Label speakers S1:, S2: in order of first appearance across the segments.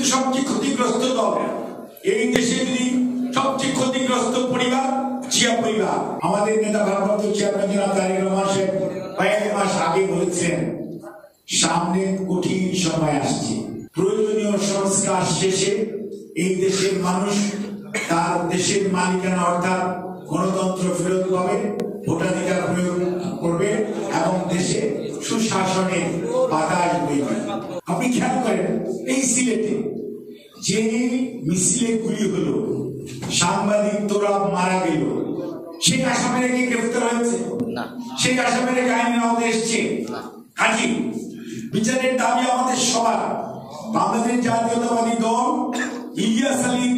S1: কিন্তু সবচেয়ে ক্ষতিগ্রস্ত দল। এই দেশে যদি সবচেয়ে ক্ষতিগ্রস্ত পরিবার জিয়া পরিবার। আমাদের নেতা ভারপ্রাপ্ত চেয়ারম্যান জনাব তারেক রহমান সাহেব কয়েক মাস আগে বলেছেন, সামনে কঠিন সময় আসছে, প্রয়োজনীয় সংস্কার শেষে এই দেশের মানুষ তার দেশের মালিকানা অর্থাৎ গণতন্ত্র ফেরত পাবে, ভোটাধিকার প্রয়োগ করবে এবং দেশে সুশাসনের বাতাস বইবে। আপনি খেয়াল করেন, এই সিলেটে যে মিছিলে গুলি হলো, সাংবাদিক তোরা মারা গেল, সেই আসামের কি গ্রেফতার হয়েছে? সেই আসামের আইনের আওতায় এসছে? কাজী বিচারের দাবি আমাদের সবার। বাংলাদেশ জাতীয়তাবাদী দল ইলিয়াস আলী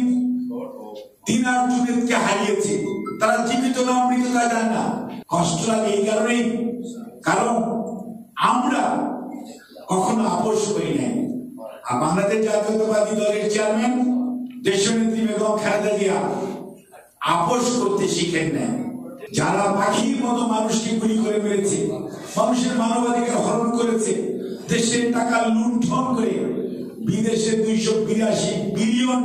S1: দিনার জুনেদকে হারিয়েছে, তারা জীবিত না মৃত তা জানে না। কষ্ট লাগে এই কারণেই, কারণ আমরা কখনো আপোষ করি নাই। আর বাংলাদেশ জাতীয়তাবাদী দলের চেয়ারম্যান দেশনেত্রী বেগম খালেদা জিয়া আপোষ করতে শিখেন নাই। যারা পাখির মতো মানুষকে গুলি করে মেরেছে, মানুষের মানবাধিকার হরণ করেছে, দেশের টাকা লুণ্ঠন করে বিদেশে 282 বিলিয়ন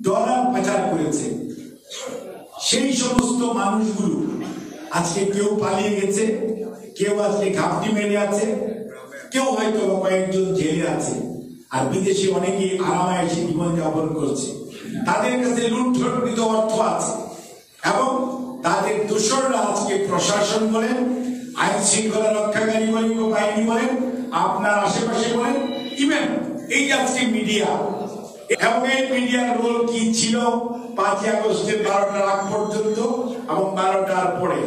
S1: ডলার পাচার করেছে, সেই সমস্ত মানুষগুলো আজকে কেউ পালিয়ে গেছে, কেউ আজকে ঘাপটি মেরে আছে, কেউ হয়তো কয়েকজন জেলে আছে, আর বিদেশে অনেকে আরামায়েশে জীবনযাপন করছে। তাদের কাছে লুণ্ঠনকৃত অর্থ আছে এবং তাদের দোসররা আজকে প্রশাসন বলেন, আইন শৃঙ্খলা রক্ষাকারী বাহিনী বলেন, আপনার আশেপাশে বলেন, ইভেন এই আজকে মিডিয়া, এবং এই মিডিয়ার রোল কি ছিল 5 আগস্টের 12টার আগ পর্যন্ত এবং 12টার পরে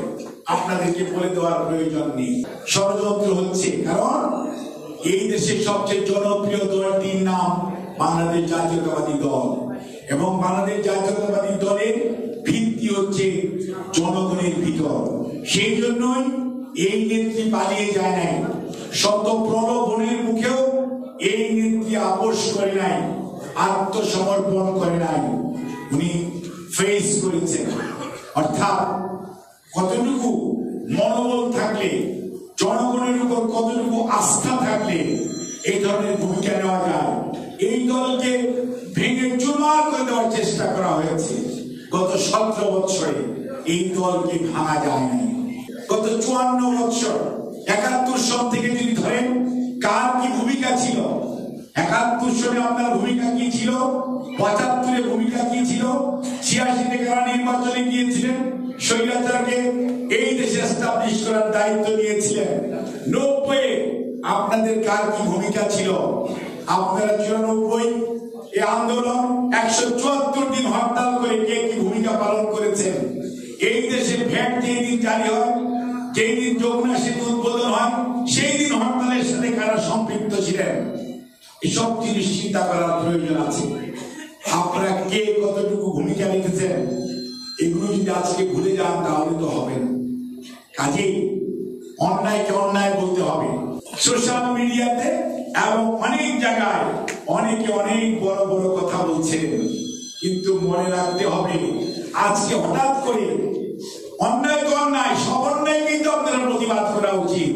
S1: আপনাদেরকে বলে দেওয়ার প্রয়োজন নেই। ষড়যন্ত্র হচ্ছে, কারণ এই দেশের সবচেয়ে জনপ্রিয় দলটির নাম বাংলাদেশ জাতীয়তাবাদী দল, এবং বাংলাদেশ জাতীয়তাবাদী দলের ভিত্তি হচ্ছে জনগণের ভিতর। সেই জন্যই এই নেত্রী পালিয়ে যায় নাই, শত প্রলোভনের মুখেও এই নেত্রী আপোষ করে নাই, আত্মসমর্পণ করে নাই, উনি ফেস করেছেন। অর্থাৎ কতটুকু মনোবল থাকলে, জনগণের উপর কতটুকু আস্থা থাকলে এই ধরনের ভূমিকা নেওয়া যায়। এই দলকে ভেঙে চুরমার করে দেওয়ার চেষ্টা করা হয়েছে। গত 17 বছরে এই দলকে ভাঙা যায় নাই। গত 54 বছর 71 সন থেকে যদি ধরেন, কার কি ভূমিকা ছিল? 71 সনে আপনার ভূমিকা কি ছিল? 75 ভূমিকা কি ছিল? 86 কারা নির্বাচনে গিয়েছিলেন, স্বৈরাচারকে এই দেশে এস্টাবলিশ করার দায়িত্ব নিয়েছিলেন। 90 আপনাদের কার কি ভূমিকা ছিল? আপনারা 94 এই আন্দোলন 174 দিন হরতাল করে কে কি ভূমিকা পালন করেছেন? এই দেশে ভ্যাট যেই দিন জারি হয়, যেই দিন যমুনা সেতু উদ্বোধন হয়, সেই দিন হরতালের সাথে কারা সম্পৃক্ত ছিলেন? এসব জিনিস চিন্তা করার প্রয়োজন আছে। আপনারা কে কতটুকু ভূমিকা রেখেছেন, এগুলো যদি আজকে ভুলে যান তাহলে তো হবে না। কাজেই অন্যায়কে অন্যায় বলতে হবে। সোশ্যাল মিডিয়াতে এবং অনেক জায়গায় অনেকে অনেক বড় বড় কথা বলছেন, কিন্তু মনে রাখতে হবে আজকে হঠাৎ করে অন্যায় তো অন্যায়, সব অন্যায় কিন্তু আপনারা প্রতিবাদ করা উচিত।